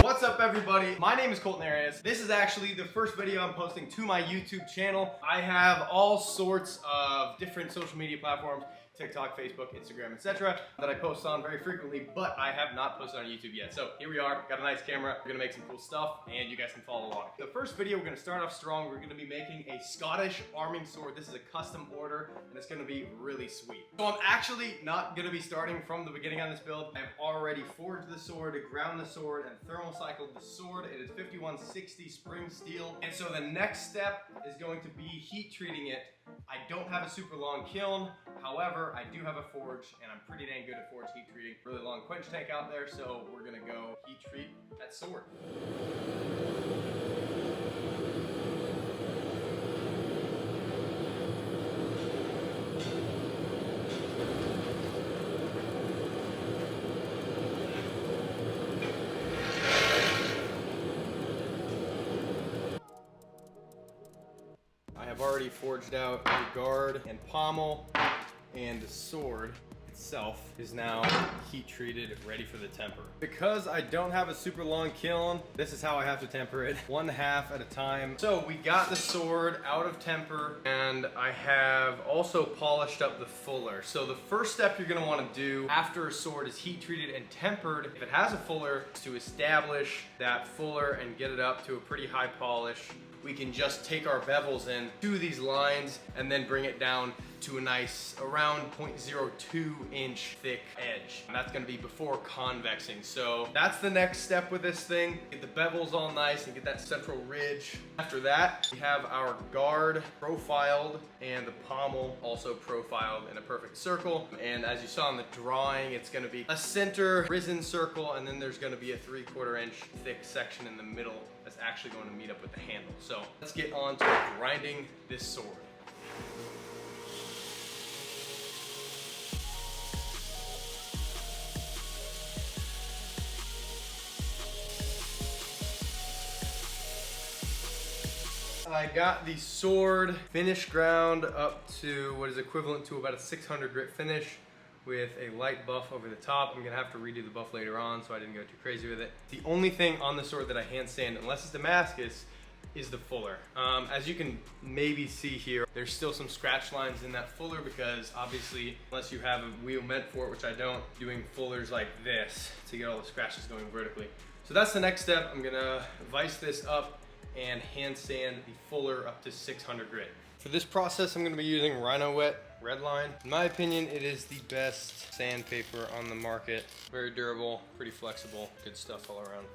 What's up everybody? My name is Colton Arias. This is actually the first video I'm posting to my YouTube channel. I have all sorts of different social media platforms, TikTok, Facebook, Instagram, etc. that I post on very frequently, but I have not posted on YouTube yet. So here we are, got a nice camera. We're gonna make some cool stuff and you guys can follow along. The first video, we're gonna start off strong. We're gonna be making a Scottish arming sword. This is a custom order and it's gonna be really sweet. So I'm actually not gonna be starting from the beginning on this build. I've already forged the sword, ground the sword, and thermocycled the sword. It is 5160 spring steel. And so the next step is going to be heat treating it. I don't have a super long kiln. However, I do have a forge and I'm pretty dang good at forge heat treating. Really long quench tank out there, so we're gonna go heat treat that sword. I've already forged out the guard and pommel, and the sword itself is now heat treated, ready for the temper. Because I don't have a super long kiln, this is how I have to temper it, 1/2 at a time. So we got the sword out of temper, and I have also polished up the fuller. So the first step you're gonna wanna do after a sword is heat treated and tempered, if it has a fuller, is to establish that fuller and get it up to a pretty high polish. We can just take our bevels in to these lines and then bring it down to a nice around 0.02 inch thick edge. And that's gonna be before convexing. So that's the next step with this thing. Get the bevels all nice and get that central ridge. After that, we have our guard profiled and the pommel also profiled in a perfect circle. And as you saw in the drawing, it's gonna be a center risen circle, and then there's gonna be a 3/4 inch thick section in the middle that's actually going to meet up with the handle. So let's get on to grinding this sword. I got the sword finish ground up to what is equivalent to about a 600 grit finish with a light buff over the top. I'm gonna have to redo the buff later on, so I didn't go too crazy with it. The only thing on the sword that I hand sand, unless it's Damascus, is the fuller. As you can maybe see here, there's still some scratch lines in that fuller because obviously, unless you have a wheel meant for it, which I don't, doing fullers like this to get all the scratches going vertically. So that's the next step. I'm gonna vise this up and hand sand the fuller up to 600 grit. For this process, I'm gonna be using Rhino Wet Redline. In my opinion, it is the best sandpaper on the market. Very durable, pretty flexible, good stuff all around.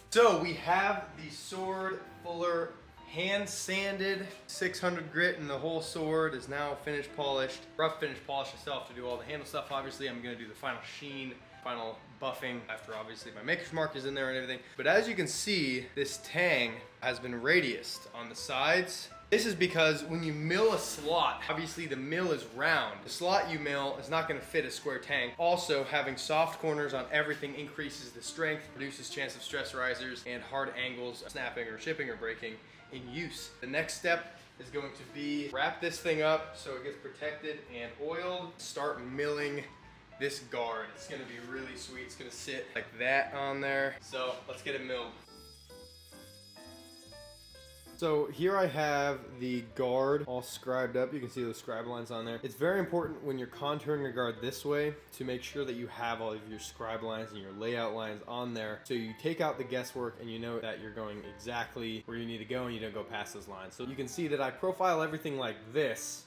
So we have the sword fuller hand sanded, 600 grit, and the whole sword is now finish polished. Rough finish polish itself to do all the handle stuff. Obviously, I'm gonna do the final sheen, final buffing after obviously my maker's mark is in there and everything. But as you can see, this tang has been radiused on the sides. This is because when you mill a slot, obviously the mill is round. The slot you mill is not gonna fit a square tang. Also, having soft corners on everything increases the strength, reduces chance of stress risers and hard angles, snapping or chipping or breaking in use. The next step is going to be wrap this thing up so it gets protected and oiled. Start milling this guard. It's gonna be really sweet. It's gonna sit like that on there. So let's get it milled. So here I have the guard all scribed up. You can see those scribe lines on there. It's very important when you're contouring a guard this way to make sure that you have all of your scribe lines and your layout lines on there. So you take out the guesswork and you know that you're going exactly where you need to go and you don't go past those lines. So you can see that I profile everything like this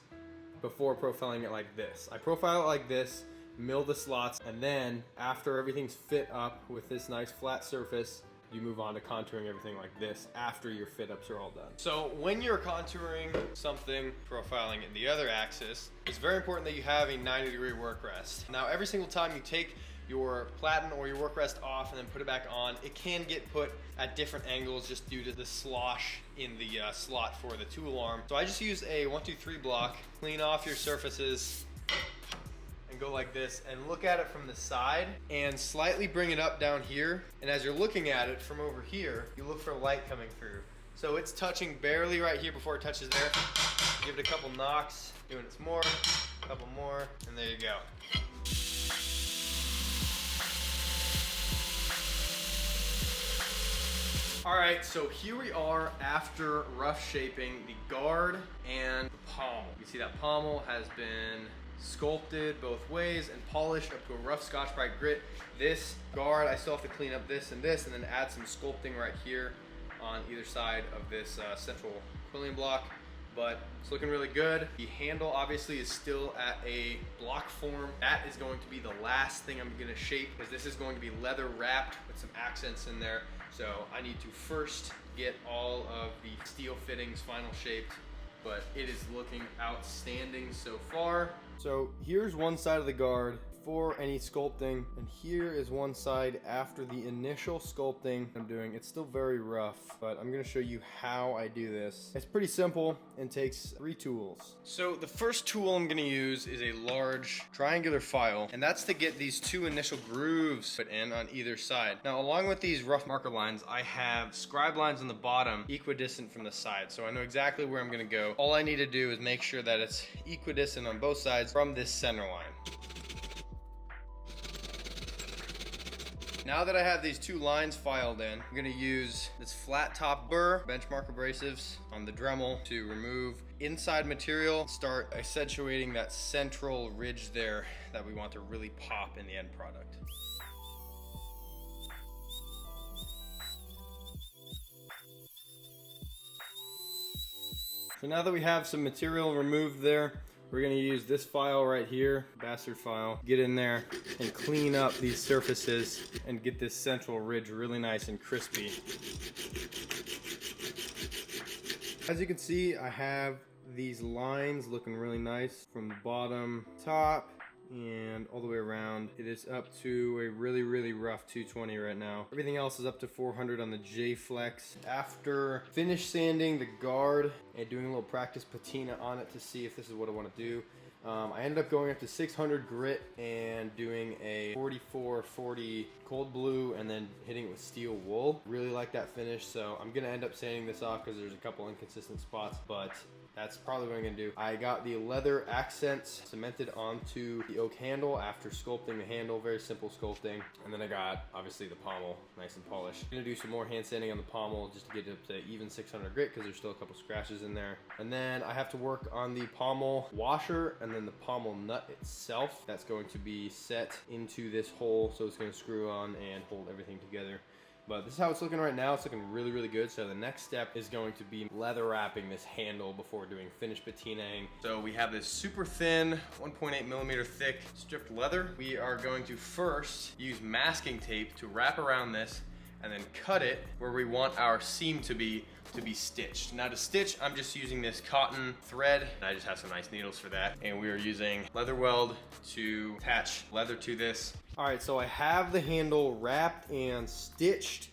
before profiling it like this. I profile it like this, mill the slots, and then after everything's fit up with this nice flat surface, you move on to contouring everything like this after your fit ups are all done. So when you're contouring something, profiling it in the other axis, it's very important that you have a 90-degree work rest. Now every single time you take your platen or your work rest off and then put it back on, it can get put at different angles just due to the slosh in the slot for the tool arm. So I just use a 1-2-3 block, clean off your surfaces, and go like this and look at it from the side and slightly bring it up down here. And as you're looking at it from over here, you look for light coming through. So it's touching barely right here before it touches there. Give it a couple knocks, doing it some more, a couple more, and there you go. All right, so here we are after rough shaping the guard and the pommel. You see that pommel has been sculpted both ways and polished up to a rough Scotch-Brite grit. This guard, I still have to clean up this, and then add some sculpting right here on either side of this central quilling block. But it's looking really good. The handle obviously is still at a block form. That is going to be the last thing I'm gonna shape, because this is going to be leather wrapped with some accents in there. So I need to first get all of the steel fittings final shaped, but it is looking outstanding so far. So here's one side of the guard before any sculpting, and here is one side after the initial sculpting I'm doing. It's still very rough, but I'm gonna show you how I do this. It's pretty simple and takes 3 tools. So the first tool I'm gonna use is a large triangular file, and that's to get these 2 initial grooves put in on either side. Now, along with these rough marker lines, I have scribe lines on the bottom equidistant from the side, so I know exactly where I'm gonna go. All I need to do is make sure that it's equidistant on both sides from this center line. Now that I have these 2 lines filed in, I'm gonna use this flat top burr, benchmark abrasives on the Dremel to remove inside material, start accentuating that central ridge there that we want to really pop in the end product. So now that we have some material removed there, we're gonna use this file right here, bastard file, get in there and clean up these surfaces and get this central ridge really nice and crispy. As you can see, I have these lines looking really nice from the bottom, top, and all the way around. It is up to a really, really rough 220 right now. Everything else is up to 400 on the J-Flex. After finish sanding the guard and doing a little practice patina on it to see if this is what I want to do, I ended up going up to 600 grit and doing a 4440 cold blue and then hitting it with steel wool. Really like that finish, so I'm gonna end up sanding this off because there's a couple inconsistent spots, but that's probably what I'm gonna do. I got the leather accents cemented onto the oak handle after sculpting the handle, very simple sculpting. And then I got, obviously, the pommel nice and polished. I'm gonna do some more hand sanding on the pommel just to get it up to even 600 grit because there's still a couple scratches in there. And then I have to work on the pommel washer and then the pommel nut itself. That's going to be set into this hole, so it's gonna screw on and hold everything together. But this is how it's looking right now. It's looking really, really good. So the next step is going to be leather wrapping this handle before doing finish patinaing. So we have this super thin, 1.8 millimeter thick stripped leather. We are going to first use masking tape to wrap around this and then cut it where we want our seam to be stitched. Now to stitch, I'm just using this cotton thread, and I just have some nice needles for that. And we are using leather weld to attach leather to this. All right, so I have the handle wrapped and stitched.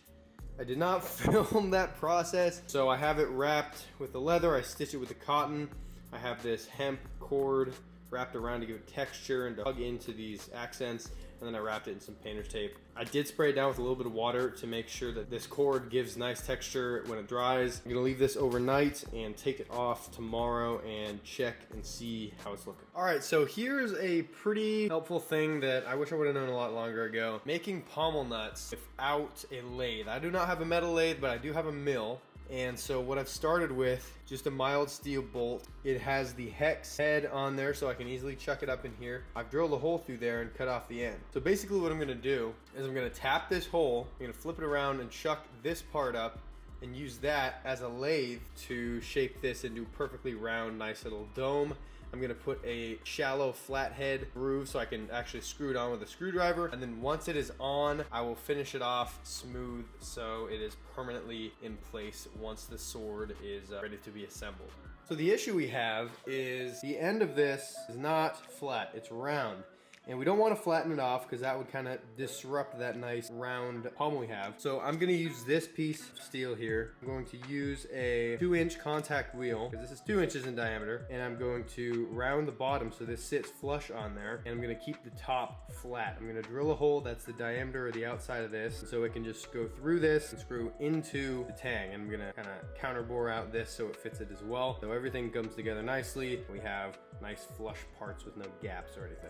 I did not film that process. So I have it wrapped with the leather, I stitch it with the cotton. I have this hemp cord wrapped around to give it texture and to hug into these accents. And then I wrapped it in some painter's tape. I did spray it down with a little bit of water to make sure that this cord gives nice texture when it dries. I'm gonna leave this overnight and take it off tomorrow and check and see how it's looking. All right, so here's a pretty helpful thing that I wish I would have known a lot longer ago. Making pommel nuts without a lathe. I do not have a metal lathe, but I do have a mill. And so what I've started with, just a mild steel bolt. It has the hex head on there so I can easily chuck it up in here. I've drilled a hole through there and cut off the end. So basically what I'm gonna do is I'm gonna tap this hole, I'm gonna flip it around and chuck this part up and use that as a lathe to shape this into a perfectly round, nice little dome. I'm gonna put a shallow flathead groove so I can actually screw it on with a screwdriver. And then once it is on, I will finish it off smooth so it is permanently in place once the sword is ready to be assembled. So the issue we have is the end of this is not flat, it's round. And we don't want to flatten it off because that would kind of disrupt that nice round pommel we have. So I'm going to use this piece of steel here. I'm going to use a 2-inch contact wheel because this is 2 inches in diameter. And I'm going to round the bottom so this sits flush on there. And I'm going to keep the top flat. I'm going to drill a hole that's the diameter of the outside of this. So it can just go through this and screw into the tang. And I'm going to kind of counter bore out this so it fits it as well. So everything comes together nicely. We have nice flush parts with no gaps or anything.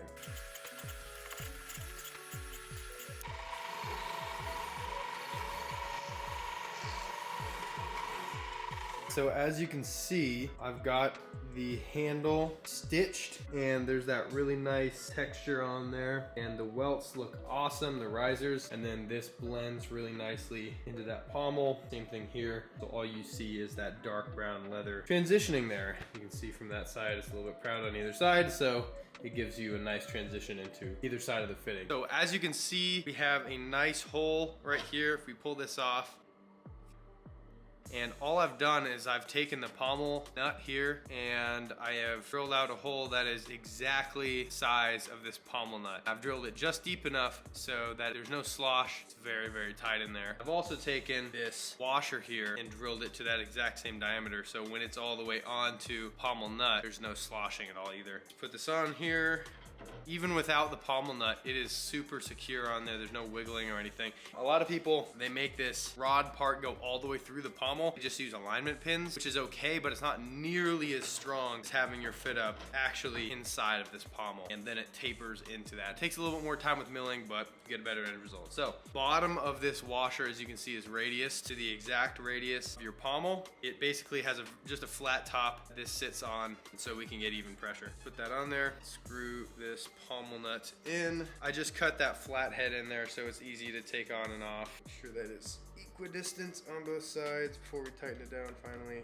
So as you can see, I've got the handle stitched and there's that really nice texture on there, and the welts look awesome, the risers, and then this blends really nicely into that pommel. Same thing here. So all you see is that dark brown leather transitioning there. You can see from that side it's a little bit proud on either side, so it gives you a nice transition into either side of the fitting. So as you can see, we have a nice hole right here. If we pull this off, and all I've done is I've taken the pommel nut here and I have drilled out a hole that is exactly the size of this pommel nut. I've drilled it just deep enough so that there's no slosh. It's very, very tight in there. I've also taken this washer here and drilled it to that exact same diameter, so when it's all the way onto pommel nut, there's no sloshing at all either. Put this on here. Even without the pommel nut, it is super secure on there. There's no wiggling or anything. A lot of people, they make this rod part go all the way through the pommel. They just use alignment pins, which is okay, but it's not nearly as strong as having your fit up actually inside of this pommel. And then it tapers into that. It takes a little bit more time with milling, but you get a better end result. So, bottom of this washer, as you can see, is radius to the exact radius of your pommel. It basically has just a flat top this sits on, so we can get even pressure. Put that on there, screw this pommel nut in. I just cut that flat head in there so it's easy to take on and off. Make sure that it's equidistant on both sides before we tighten it down finally.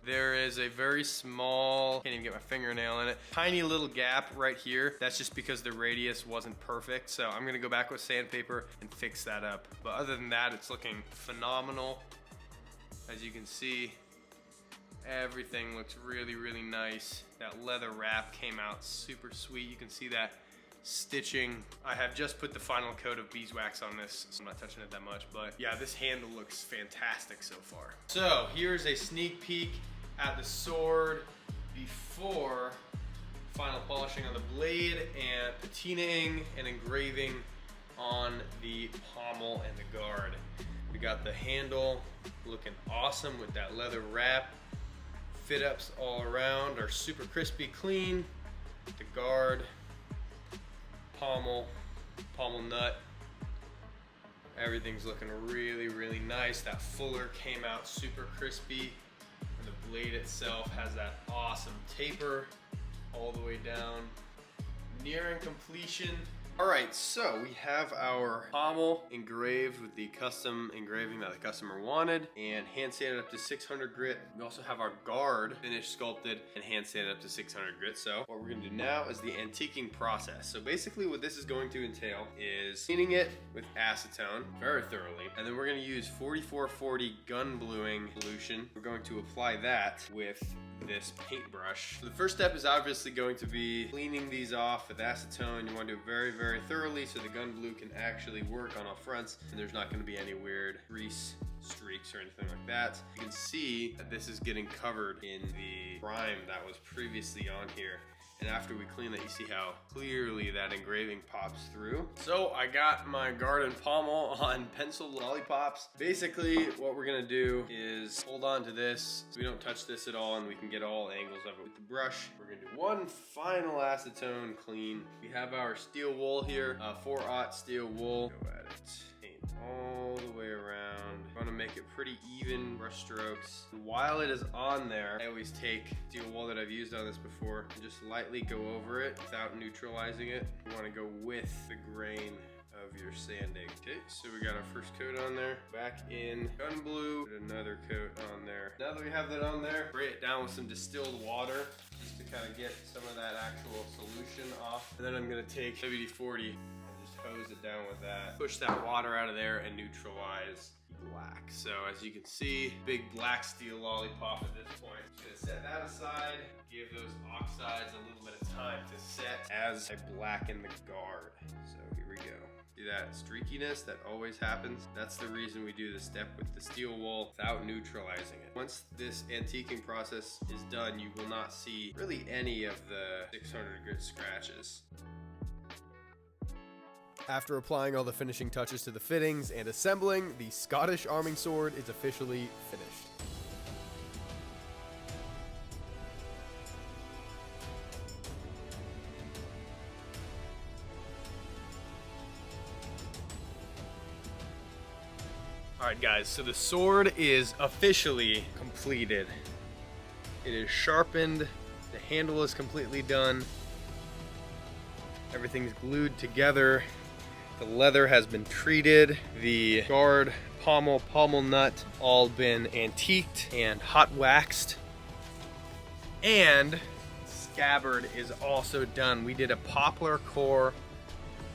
There is a very small, can't even get my fingernail in it, tiny little gap right here. That's just because the radius wasn't perfect. So I'm gonna go back with sandpaper and fix that up. But other than that, it's looking phenomenal. As you can see, everything looks really, really nice. That leather wrap came out super sweet. You can see that stitching. I have just put the final coat of beeswax on this, so I'm not touching it that much, but yeah, this handle looks fantastic so far. So here's a sneak peek at the sword before final polishing on the blade and patinaing and engraving on the pommel and the guard. We got the handle looking awesome with that leather wrap. Fit ups all around are super crispy clean. The guard, pommel nut, everything's looking really, really nice. That fuller came out super crispy, and the blade itself has that awesome taper all the way down. Nearing completion. All right, so we have our pommel engraved with the custom engraving that the customer wanted and hand sanded up to 600 grit. We also have our guard finished sculpted and hand sanded up to 600 grit. So what we're gonna do now is the antiquing process. So basically what this is going to entail is cleaning it with acetone very thoroughly, and then we're gonna use 4440 gun bluing solution. We're going to apply that with this paintbrush. So the first step is obviously going to be cleaning these off with acetone. You want to do it very, very thoroughly so the gun blue can actually work on all fronts and there's not going to be any weird grease streaks or anything like that. You can see that this is getting covered in the prime that was previously on here. And after we clean that, you see how clearly that engraving pops through. So I got my guard and pommel on pencil lollipops. Basically, what we're gonna do is hold on to this so we don't touch this at all and we can get all angles of it with the brush. We're gonna do one final acetone clean. We have our steel wool here, 4/0 steel wool. Go at it. Paint all the way around. I'm gonna make it pretty even brush strokes. While it is on there, I always take steel wool that I've used on this before and just lightly go over it without neutralizing it. You wanna go with the grain of your sanding. Okay, so we got our first coat on there. Back in gun blue, put another coat on there. Now that we have that on there, spray it down with some distilled water just to kind of get some of that actual solution off. And then I'm gonna take WD-40 hose it down with that, push that water out of there and neutralize black. So as you can see, big black steel lollipop at this point. Just gonna set that aside, give those oxides a little bit of time to set as I blacken the guard. So here we go. See that streakiness that always happens? That's the reason we do the step with the steel wool without neutralizing it. Once this antiquing process is done, you will not see really any of the 600 grit scratches. After applying all the finishing touches to the fittings and assembling, the Scottish arming sword is officially finished. All right, guys, so the sword is officially completed. It is sharpened, the handle is completely done. Everything's glued together. The leather has been treated. The guard, pommel nut, all been antiqued and hot waxed. And scabbard is also done. We did a poplar core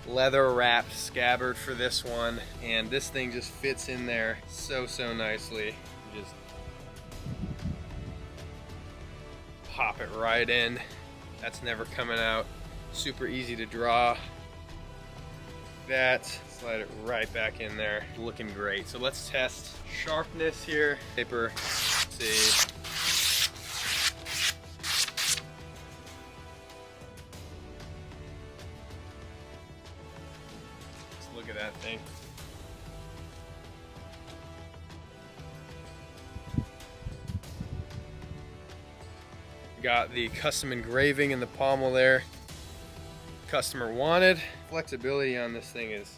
leather wrapped scabbard for this one, and this thing just fits in there so nicely. Just pop it right in. That's never coming out. Super easy to draw. That, slide it right back in there. Looking great. So let's test sharpness here. Paper, let's see. Let's look at that thing. Got the custom engraving in the pommel there. Customer wanted. Flexibility on this thing is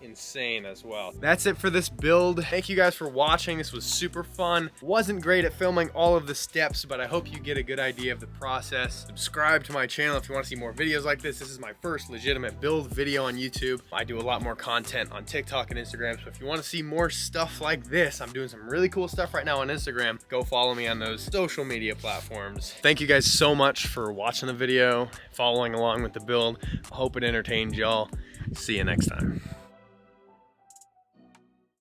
insane as well. That's it for this build. Thank you guys for watching. This was super fun. Wasn't great at filming all of the steps, but I hope you get a good idea of the process. Subscribe to my channel if you want to see more videos like this. This is my first legitimate build video on YouTube. I do a lot more content on TikTok and Instagram, so if you want to see more stuff like this, I'm doing some really cool stuff right now on Instagram. Go follow me on those social media platforms. Thank you guys so much for watching the video, following along with the build. I hope it entertained y'all. See you next time.